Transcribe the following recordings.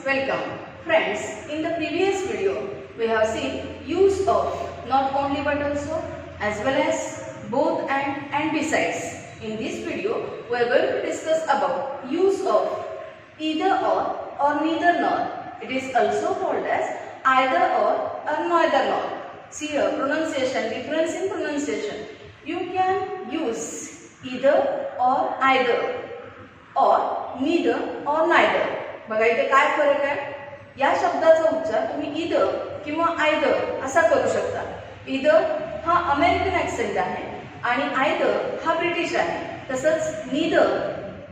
welcome. Friends, in the previous video, we have seen use of not only but also as well as both and besides. In this video, we are going to discuss about use of either or neither nor. It is also called as either or neither nor. See here, pronunciation, difference in pronunciation. You can use either or either or neither or neither. बघा इथे काय फरक आहे. या शब्दाचा उच्चार तुम्ही either किंवा आयदर असा करू शकता. ईदर हा अमेरिकन ॲक्सेंट आहे आणि आयदर हा ब्रिटिश आहे. तसंच नीदर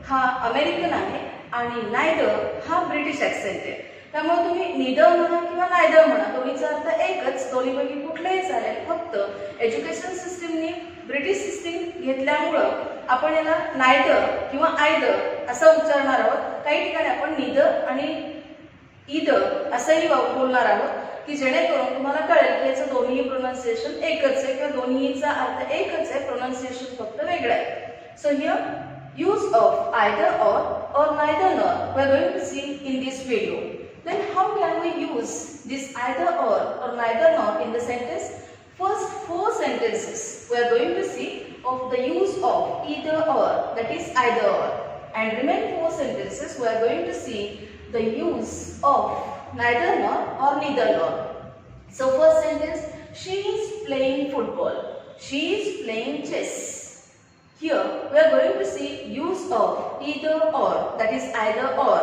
हा अमेरिकन आहे आणि नायदर हा ब्रिटिश ॲक्सेंट आहे. त्यामुळे तुम्ही नीदर म्हणा किंवा नायदर म्हणा, दोन्हीचा अर्थ एकच, दोन्हीपैकी कुठलेही चालेल. फक्त एज्युकेशन सिस्टीमने ब्रिटिश सिस्टीम घेतल्यामुळं आपण याला नायदर किंवा आयदर असं उच्चारणार आहोत. काही ठिकाणी आपण नीदर आणि ईदर असंही बोलणार आहोत की जेणेकरून तुम्हाला कळेल की याचं दोन्ही प्रोनाउन्सिएशन एकच आहे किंवा दोन्हीचा अर्थ एकच आहे, प्रोनाउन्सिएशन फक्त वेगळं आहे. So here use of either or neither nor we are going to see in this video. Then how can we use this either or neither nor in the sentence? First 4 sentences we are going to see of the use of either or, that is either or, and remaining 4 sentences we are going to see the use of neither nor or neither nor. So first sentence, she is playing football, she is playing chess. Here we are going to see use of either or, that is either or.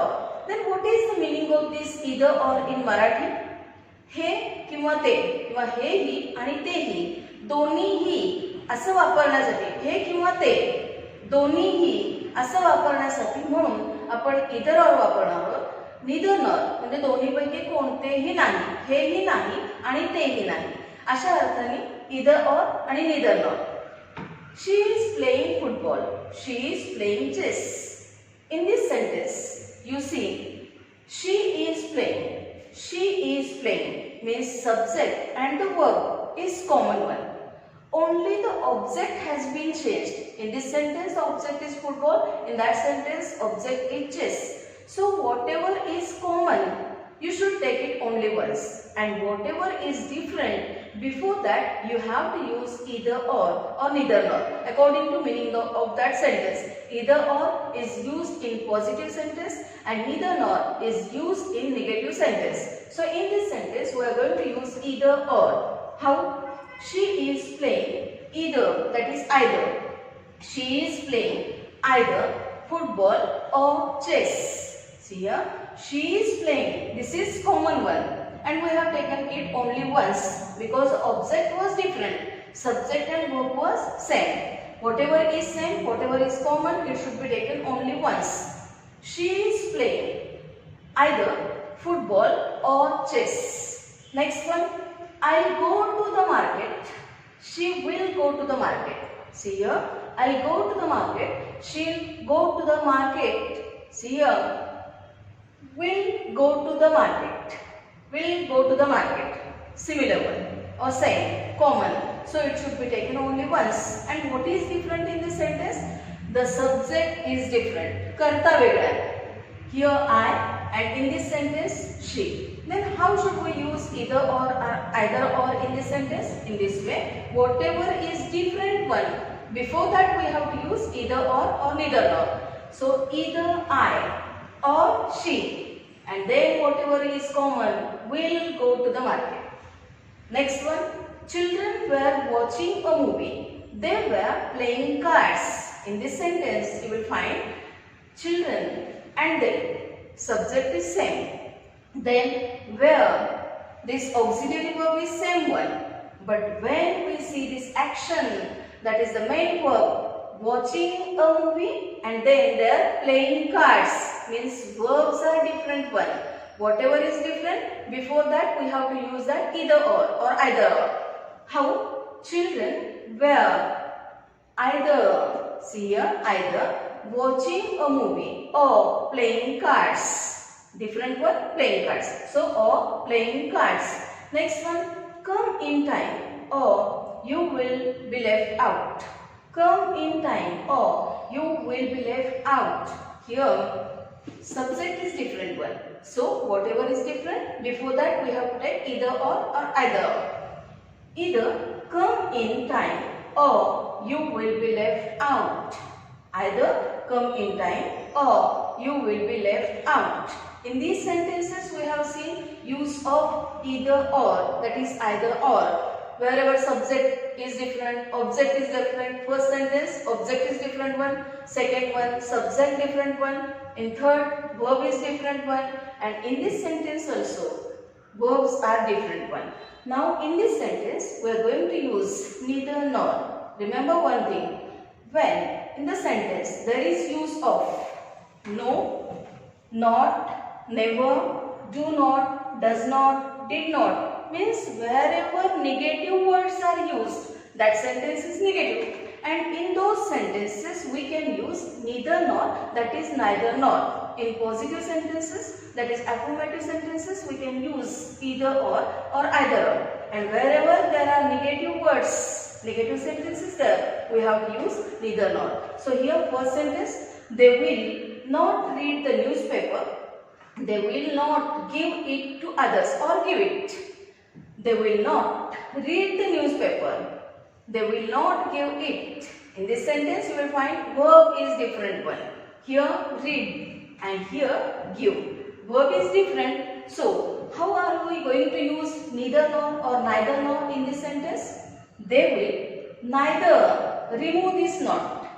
Then what is the meaning of this either or in Marathi? हे किंवा ते किंवा हे ही आणि ते ही दोन्हीही असं वापरण्यासाठी, हे किंवा ते दोन्हीही असं वापरण्यासाठी म्हणून आपण either or वापरणार आहोत. neither nor म्हणजे दोन्हीपैकी कोणतेही नाही, हेही नाही आणि तेही नाही, अशा अर्थाने either or आणि neither nor. She is playing football, she is playing chess. In this sentence, you see, she is playing means subject and the verb is common one. Only the object has been changed. In this sentence, the object is football. In that sentence, object is chess. So whatever is common, you should take it only once. And whatever is different, before that you have to use either or neither nor according to meaning of that sentence. Either or is used in positive sentence and neither nor is used in negative sentence. So in this sentence we are going to use either or. How? She is playing either, that is either. She is playing either football or chess. See here, she is playing. This is common one. And we have taken it only once because the object was different. Subject and verb was same. Whatever is same, whatever is common, it should be taken only once. She is playing either football or chess. Next one, I'll go to the market. She will go to the market. See here, I'll go to the market. She'll go to the market. See here, will go to the market. Will go to the market. Similar one or same, common. So it should be taken only once. And what is different in this sentence? The subject is different. Karta vegda. Here I and in this sentence she. Then how should we use either or in this sentence? In this way, whatever is different one, before that we have to use either or neither nor. So either I or she. And then whatever is common will go to the market. Next one, children were watching a movie. They were playing cards. In this sentence you will find children and they. Subject is same. Then where, this auxiliary verb is same one. But when we see this action, that is the main verb, watching a movie and then they are playing cards, means verbs are different one. Whatever is different, before that we have to use that either or either or. How? Children were either, see here, either watching a movie or playing cards. Different one, playing cards. So or playing cards. Next one, come in time or you will be left out. Come in time or you will be left out. Here subject is different one. So whatever is different, before that we have to take either or either or. Either come in time or you will be left out. Either come in time or you will be left out. In these sentences we have seen use of either or, that is either or. Wherever subject is different, object is different. First sentence, object is different one. Second one, subject different one. In third, verb is different one. And in this sentence also, verbs are different one. Now in this sentence, we are going to use neither nor. Remember one thing, when in the sentence there is use of no, not, never, do not, does not, did not, means wherever negative words are used, that sentence is negative. And in those sentences we can use neither nor, that is neither nor. In positive sentences, that is affirmative sentences, we can use either or either or. And wherever there are negative words, negative sentences there, we have to use neither nor. So here first sentence, they will not read the newspaper, they will not give it to others or give it. They will not read the newspaper, they will not give it. In this sentence you will find verb is different one. Here read and here give. Verb is different. So how are we going to use neither nor or neither nor in this sentence? They will neither remove this not.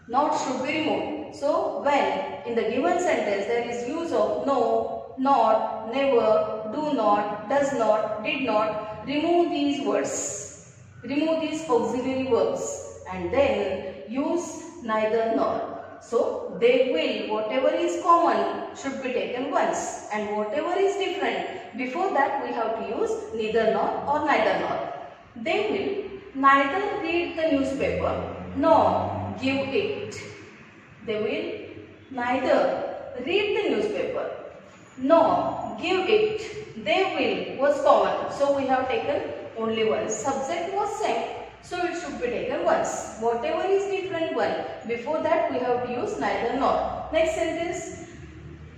Not should be removed. So when in the given sentence there is use of no, not, never, do not, does not, did not, remove these words. Remove these auxiliary verbs and then use neither nor. So they will, whatever is common should be taken once, and whatever is different, before that we have to use neither nor or neither nor. They will neither read the newspaper nor give it. They will neither read the newspaper nor give it. They will was common, so we have taken only one. Subject was same, so it should be taken once. Whatever is different one, before that we have to use neither nor. Next sentence,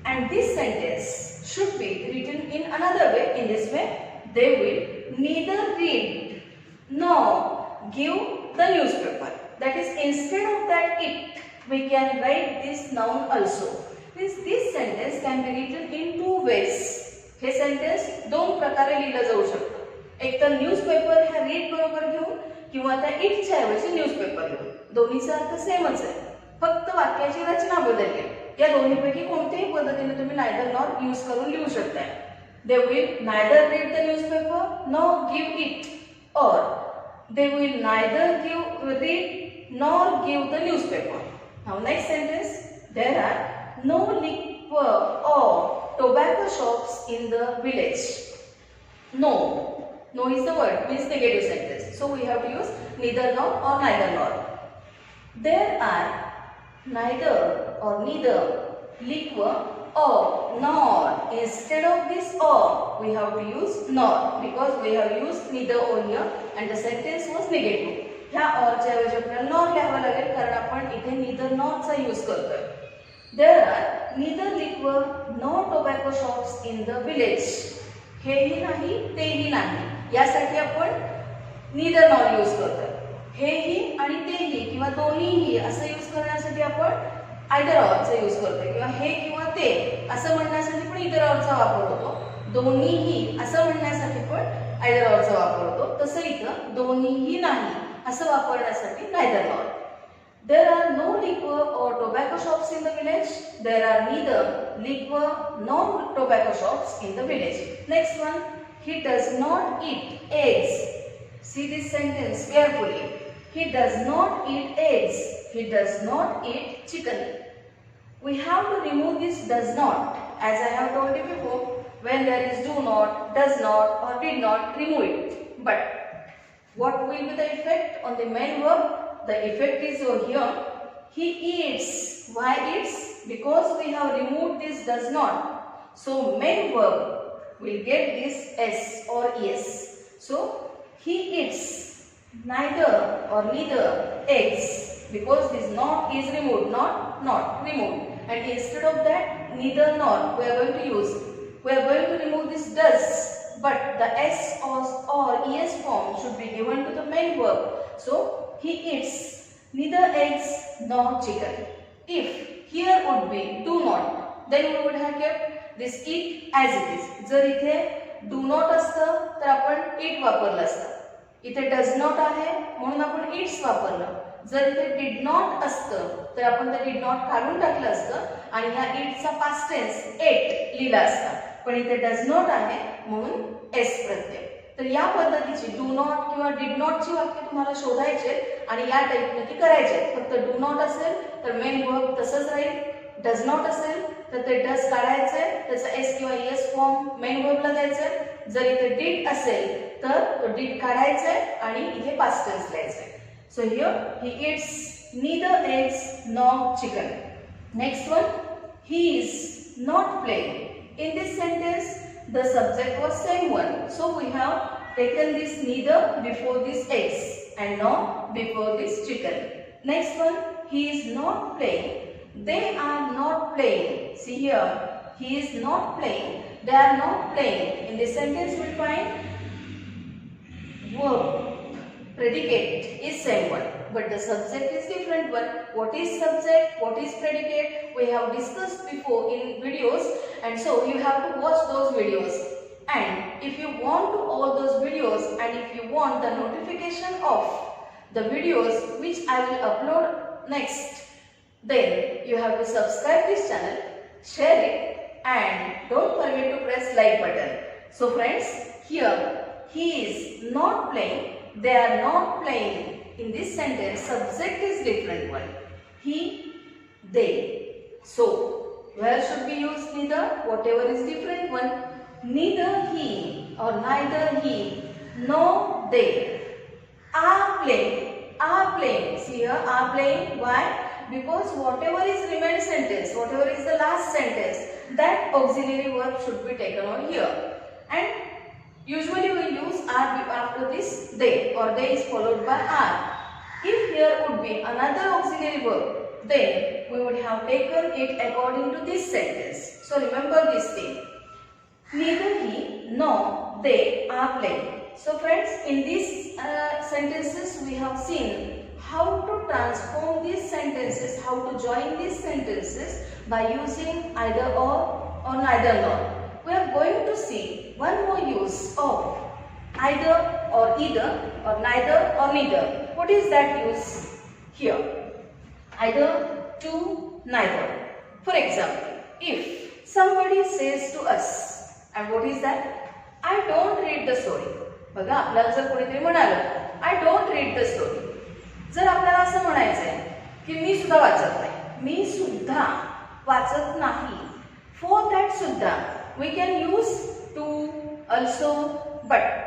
and this sentence should be written in another way. In this way, they will neither read nor give the newspaper. That is, instead of that it, we can write this noun also. Means this sentence can be written in two ways. हे sentence दोन प्रकारे लिहिलं जाऊ शकतं. एक तर newspaper ह्या read बरोबर घेऊन किंवा त्या इटच्या ऐवजी न्यूजपेपर घेऊन. दोन्हीचा अर्थ सेमच आहे, फक्त वाक्याची रचना बदलली. या दोन्हीपैकी कोणत्याही पद्धतीने तुम्ही नायदर नॉर यूज करून लिहू शकता. They will neither read the newspaper nor give it, or they will neither read nor give the newspaper. Now next sentence, there are no liquor or tobacco shops in the village. No is the word, means negative sentence. So we have to use neither nor or neither nor. There are neither or neither liquor or nor. Instead of this or, we have to use nor, because we have used neither over here and the sentence was negative. ह्या or च्या ऐवजी आपल्याला nor लिहावं लागेल, कारण आपण इथे neither nor चा यूज करतोय. There are neither liquor nor tobacco shops in the village. हेही नाही तेही नाही, यासाठी आपण neither nor यूज करतोय. हेही आणि तेही किंवा दोन्हीही असं यूज करण्यासाठी आपण either or चा यूज करतोय, किंवा हे किंवा ते असं म्हणण्यासाठी पण either or चा वापर होतो. दोन्हीही असं म्हणण्यासाठी पण either or चा वापर होतो. तसं इथं दोन्हीही नाही असं वापरण्यासाठी neither nor. There are no liquor or tobacco shops in the village. There are neither liquor nor tobacco shops in the village. Next one, he does not eat eggs. See this sentence carefully. He does not eat eggs. He does not eat chicken. We have to remove this does not. As I have told you before, when there is do not, does not or did not, remove it. But what will be the effect on the main verb? The effect is over here. He eats. Why eats? Because we have removed this does not. So main verb will get this s or es. So he eats neither or neither eggs, because this not is removed, not removed, and instead of that neither nor, we are going to use, we are going to remove this does, but the s or es form should be given to the main verb. So he eats neither eggs nor chicken. If here would be do not, then we would have kept this eat as it is. जर इथे do not असतं तर आपण eat वापरलं असतं. इथे does not आहे म्हणून आपण eats वापरलं. जर इथे did not असतं तर आपण ते did not काढून टाकलं असतं आणि ह्या eatचा past tense ate लिहिला असता. पण इथे does not आहे म्हणून s प्रत्यय. तर या पद्धतीची डू नॉट किंवा डिड नॉट ची वाक्य तुम्हाला शोधायचे आणि या टाइपने ती करायचे. फक्त डू नॉट असेल तर मेन वर्ब तसंच राहील. डज नॉट असेल तर ते डज काढायचे, त्याचा एस किंवा एस फॉर्म मेन वर्बला द्यायचे. जर इथे डिड असेल तर तो डिड काढायचे आणि इथे पास्ट टेन्स लिहायचे. So here he it's neither eggs nor chicken. Next one, he is not playing. In this sentence the subject was same one, so we have taken this neither before this eggs and nor before this chicken. Next one, he is not playing. They are not playing. See here, he is not playing, they are not playing. In this sentence we find verb predicate is same one, but the subject is different one. What is subject, what is predicate, we have discussed before in videos, and so you have to watch those videos. And if you want to all those videos and if you want the notification of the videos which I will upload next, then you have to subscribe this channel, share it, and don't forget to press like button. So friends, here he is not playing, they are not playing. In this sentence subject is different one, he, they. So where should we use neither? Whatever is different one. Neither he or neither he nor they are playing. Are playing. See here, are playing. Why? Because whatever is remain sentence, whatever is the last sentence, that auxiliary verb should be taken over here. And usually we use are after this they, or they is followed by are. If here would be another auxiliary verb, then we would have taken it according to this sentence. So remember this thing. Neither he nor they are playing. So friends, in these sentences we have seen how to transform these sentences, how to join these sentences by using either or neither nor. We are going to see one more use of either or either or neither or neither. What is that use here? Either to neither. For example, if somebody says to us, and what is that? I don't read the story. बघा, आपल्याला जर कोणीतरी म्हणालं I don't read the story, जर आपल्याला असं म्हणायचंय की मी सुद्धा वाचत नाही, मी सुद्धा वाचत नाही, for that सुद्धा we can use to, also, but.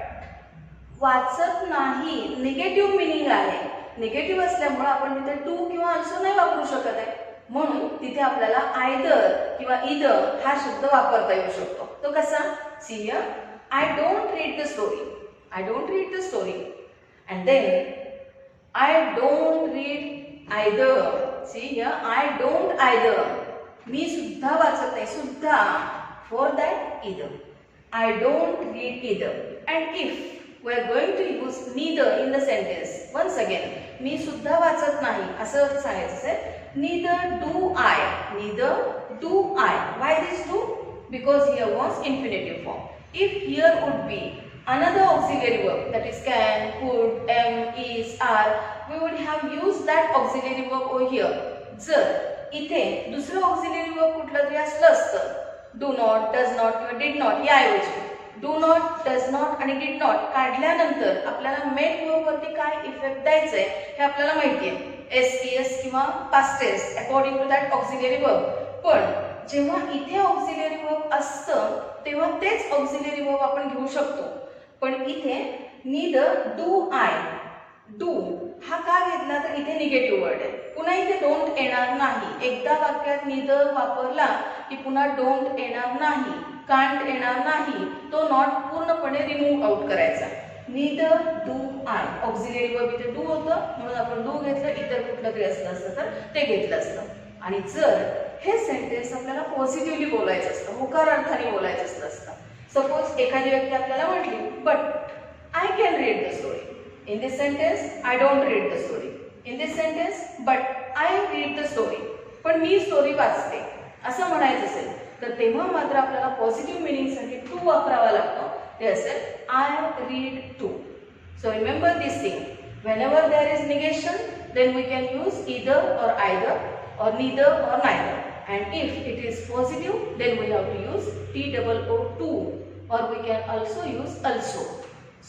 वाचत नाही निगेटिव्ह मिनिंग आहे. निगेटिव्ह असल्यामुळे आपण तिथे टू किंवा अल्सो नाही वापरू शकत आहे, म्हणून तिथे आपल्याला आयदर किंवा ईदर हा शब्द वापरता येऊ शकतो. तो कसा? See here, I don't read the story, I don't read the story, and then I don't read either. See here, I don't either, मी सुद्धा वाचत नाही, सुद्धा, for that either, I don't read either. And if we are going to use neither in the sentence, once again, मी सुद्धा वाचत नाही असं सांगायचं असेल, neither do I, neither do I. Why this do? Because here was infinitive form. If here would be another auxiliary verb, that is can, could, am, is, are, we would have used that auxiliary verb over here. जर इथे दुसरं auxiliary verb कुठलं तरी असलं असतं, do not, does not किंवा did not याऐवजी do not, does not आणि डिड नॉट काढल्यानंतर आपल्याला मेन वर्ब वरती काय इफेक्ट द्यायचा आहे हे आपल्याला माहिती आहे, एस एस किंवा past tense according to that auxiliary verb. पण जेव्हा इथे ऑक्सिलरी वर्ब असतं तेव्हा तेच ऑक्सिलरी वर्ब आपण घेऊ शकतो. पण इथे नीदर डू आय, डू हा का घेतला तर इथे निगेटिव्ह वर्ड आहे, पुन्हा इथे डोंट येणार नाही. एकदा वाक्यात नीदर वापरला की पुन्हा डोंट येणार नाही, कांट येणार नाही, तो नॉट पूर्णपणे रिमूव्ह आउट करायचा. Neither do I, auxiliary verb इथे डू होतं म्हणून आपण डू घेतलं, इतर कुठलं तरी असलं असतं तर ते घेतलं असतं. आणि जर हे सेंटेन्स आपल्याला पॉझिटिव्हली बोलायचं असतं, होकार अर्थाने बोलायचं असतं. सपोज एखादी व्यक्ती आपल्याला म्हटली, but I can read the story. In this sentence I don't read the story. In this sentence but I read the story. पण मी स्टोरी वाचते असं म्हणायचं असेल तर तेव्हा मात्र आपल्याला पॉझिटिव्ह मिनिंगसाठी टू वापरावा लागतो. ते असेल I read too. So remember this thing. Whenever there is negation, then we can use either or either or neither or neither. And if it is positive, then we have to use TOO, or we can also use also.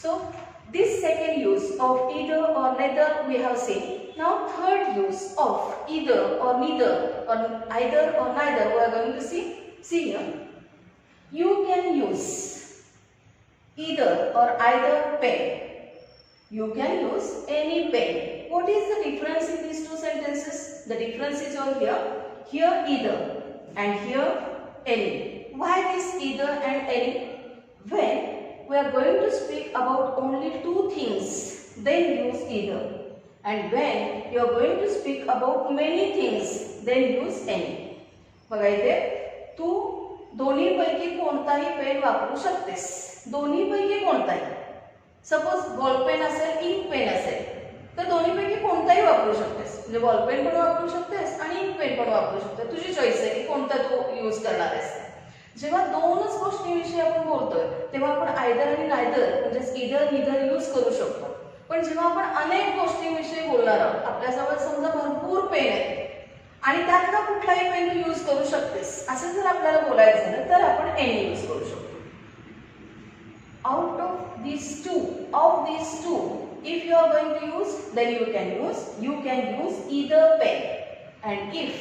So this second use of either or neither we have seen. Now third use of either or neither or either or neither we are going to see. See here. You can use either or either pen. You can use any pen. What is the difference in these two sentences? The difference is over here. Here either and here any. Why this either and any? When we are going to speak about only two things, then use either. And when you are going to speak about many things, then use any. बघा इथे तू दोन्हीपैकी कोणताही pen वापरू शकतेस. दोन्हीपैकी कोणताही. Suppose ballpen असेल, इंक पेन असेल, तर दोन्हीपैकी कोणताही वापरू शकतेस. म्हणजे बॉलपेन पण वापरू शकतेस आणि इंक पेन पण वापरू शकतेस. तुझी चॉईस आहे की कोणता तू यूज करणार आहेस. जेव्हा दोनच गोष्टींविषयी आपण बोलतोय तेव्हा आपण आयदर आणि नायदर म्हणजेच इधर निधर यूज करू शकतो. पण जेव्हा आपण अनेक गोष्टींविषयी बोलणार आहोत, आपल्याजवळ समजा भरपूर पेन आहेत आणि त्यातला कुठलाही पेन तू यूज करू शकतेस असं जर आपल्याला बोलायचं झालं तर आपण एनी यूज करू शकतो. Out of these two, if you are going to use, then you can use either pen. And if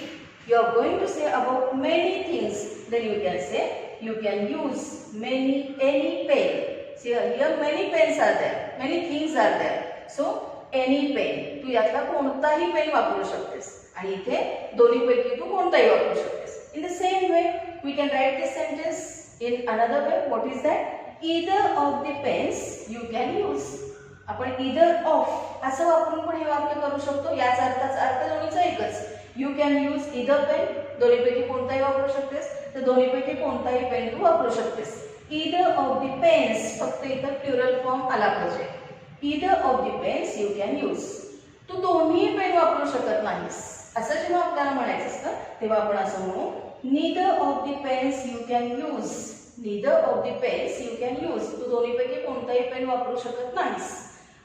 you are going to say about many things, then you can say you can use any pen. See here many pens are there, many things are there. So any pen. तू यातला कोणताही pen वापरू शकतेस आणि इथे दोन्हीपैकी तू कोणताही वापरू शकतेस. In the same way, we can write this sentence in another way. What is that? Either of the pens you can use. आपण either of असं वापरून पण हे वाक्य करू शकतो. याचा अर्थ दोन्हीचा एकच. You can use either pen. दोन्हीपैकी कोणताही वापरू शकतेस. तर दोन्हीपैकी कोणताही पेन तू वापरू शकतेस. Either of the pens फक्त इथं प्लुरल फॉर्म आला पाहिजे. Either of the pens you can use. तू दोन्ही पेन वापरू शकत नाहीस असं जेव्हा आपल्याला म्हणायचं असतं तेव्हा आपण असं म्हणू neither of the pens you can use. Neither of the pens you can use. तू दोन्हीपैकी कोणताही पेन वापरू शकत नाहीस.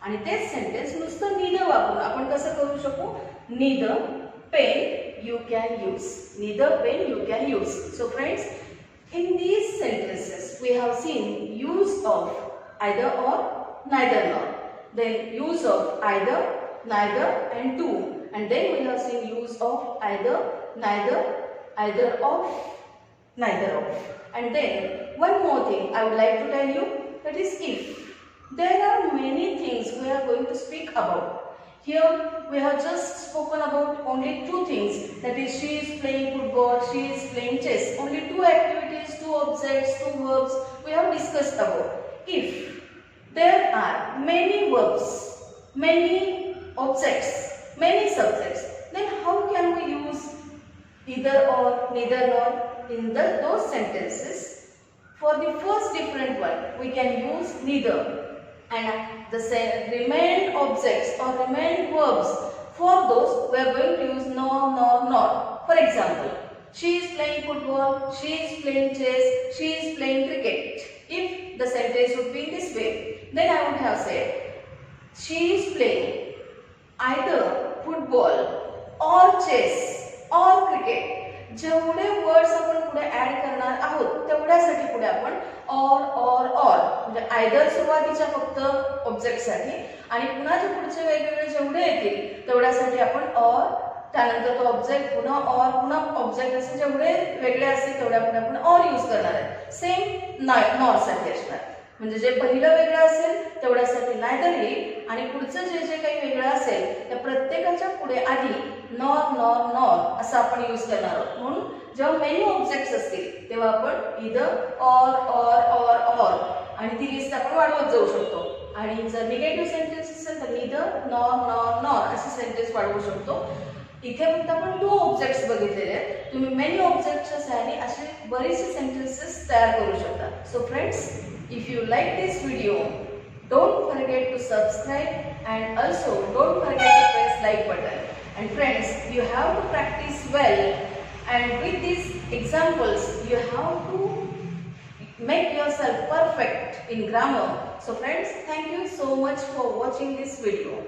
आणि तेच सेंटेन्स नुसतं neither वापरून आपण कसं करू शकू? Neither pen you can use. Neither pen you can use. So friends, in these sentences we have seen use of either or, neither nor. Then use of either, neither and to. And then we have seen use of either, neither, either of, neither of. And then one more thing I would like to tell you, that is if. There are many things we are going to speak about. Here we have just spoken about only two things, that is she is playing football, she is playing chess. Only two activities, two objects, two verbs we have discussed about. If there are many verbs, many objects, many subjects, then how can we use either or, neither nor in those sentences? For the first different one, we can use neither, and the remained objects or remained verbs, for those we are going to use nor, nor, nor. For example, she is playing football, she is playing chess, she is playing cricket. If the sentence would be in this way, then I would have said she is playing either football or chess or cricket. जेवढे words आपण पुढे add करणार आहोत तेवढ्यासाठी पुढे आपण or म्हणजे either सुरुवातीच्या फक्त ऑब्जेक्ट साठी आणि पुन्हा जे पुढचे वेगवेगळे जेवढे येतील तेवढ्यासाठी आपण or, त्यानंतर तो ऑब्जेक्ट पुन्हा or, पुन्हा ऑब्जेक्ट असे जेवढे वेगळे असतील तेवढ्यापुढे आपण or यूज करणार आहे. सेम नॉर साठी असणार. म्हणजे जे पहिलं वेगळं असेल तेवढ्यासाठी नायदर येईल आणि पुढचं जे जे काही वेगळं असेल त्या प्रत्येकाच्या पुढे आधी नॉर नॉर नॉर असं आपण यूज करणार आहोत. म्हणून जेव्हा मेनी ऑब्जेक्ट्स असतील तेव्हा आपण इधर और आणि ती लिस्ट आपण वाढवत जाऊ शकतो. आणि जर निगेटिव्ह सेंटेन्स असेल तर निदर, नॉर, नॉर, नॉर असे सेंटेन्स वाढवू शकतो. इथे फक्त आपण टू ऑब्जेक्ट्स बघितलेले आहेत. तुम्ही मेनी ऑब्जेक्टच्या सहाय्याने असे बरेचसे सेंटेन्सेस तयार करू शकता. So friends, if you like this video, don't forget to subscribe and also don't forget to press like button. And friends, you have to practice well, and with these examples you have to make yourself perfect in grammar. So friends, thank you so much for watching this video.